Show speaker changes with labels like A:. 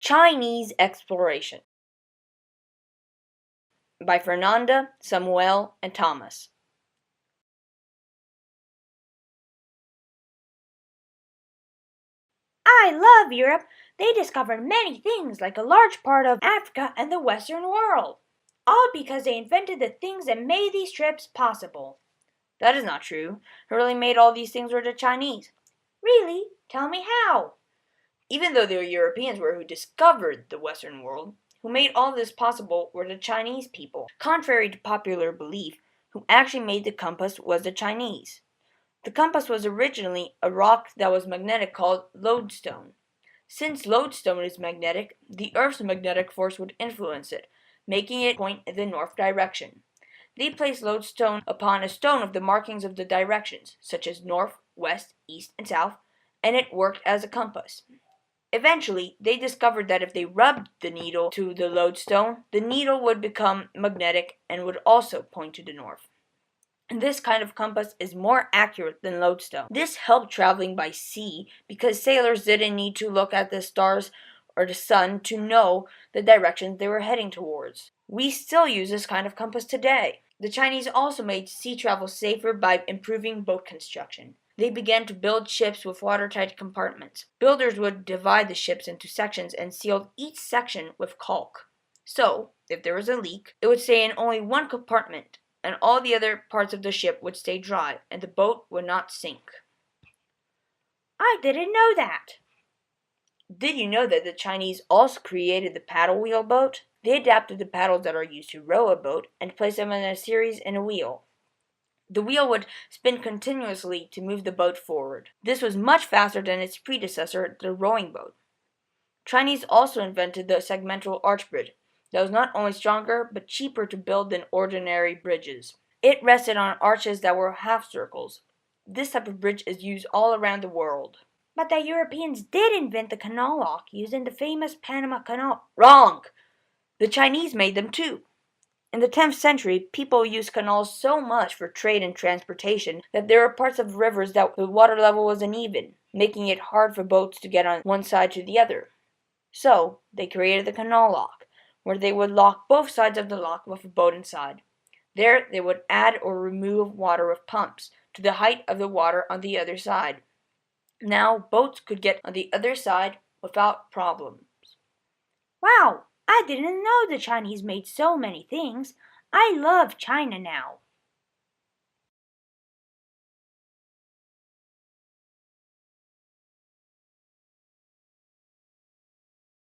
A: Chinese Exploration by Fernanda, Samuel, and Thomas.
B: I love Europe. They discovered many things like a large part of Africa and the Western world. All because they invented the things that made these trips possible.
A: That is not true. Who really made all these things were the Chinese.
B: Really? Tell me how.
A: Even though the Europeans were who discovered the Western world, who made all this possible were the Chinese people. Contrary to popular belief, who actually made the compass was the Chinese. The compass was originally a rock that was magnetic called lodestone. Since lodestone is magnetic, the Earth's magnetic force would influence it, making it point in the north direction. They placed lodestone upon a stone of the markings of the directions, such as north, west, east, and south, and it worked as a compass. Eventually, they discovered that if they rubbed the needle to the lodestone, the needle would become magnetic and would also point to the north. And this kind of compass is more accurate than lodestone. This helped traveling by sea because sailors didn't need to look at the stars or the sun to know the directions they were heading towards. We still use this kind of compass today. The Chinese also made sea travel safer by improving boat construction. They began to build ships with watertight compartments. Builders would divide the ships into sections and sealed each section with caulk. So, if there was a leak, it would stay in only one compartment, and all the other parts of the ship would stay dry, and the boat would not sink.
B: I didn't know that.
A: Did you know that the Chinese also created the paddle wheel boat? They adapted the paddles that are used to row a boat and placed them in a series in a wheel. The wheel would spin continuously to move the boat forward. This was much faster than its predecessor, the rowing boat. Chinese also invented the segmental arch bridge that was not only stronger but cheaper to build than ordinary bridges. It rested on arches that were half circles. This type of bridge is used all around the world.
B: But the Europeans did invent the canal lock used in the famous Panama Canal.
A: Wrong! The Chinese made them too. In the 10th century, people used canals so much for trade and transportation that there were parts of rivers that the water level was uneven, making it hard for boats to get on one side to the other. So, they created the canal lock, where they would lock both sides of the lock with a boat inside. There, they would add or remove water with pumps to the height of the water on the other side. Now, boats could get on the other side without problems.
B: Wow! I didn't know the Chinese made so many things. I love China now.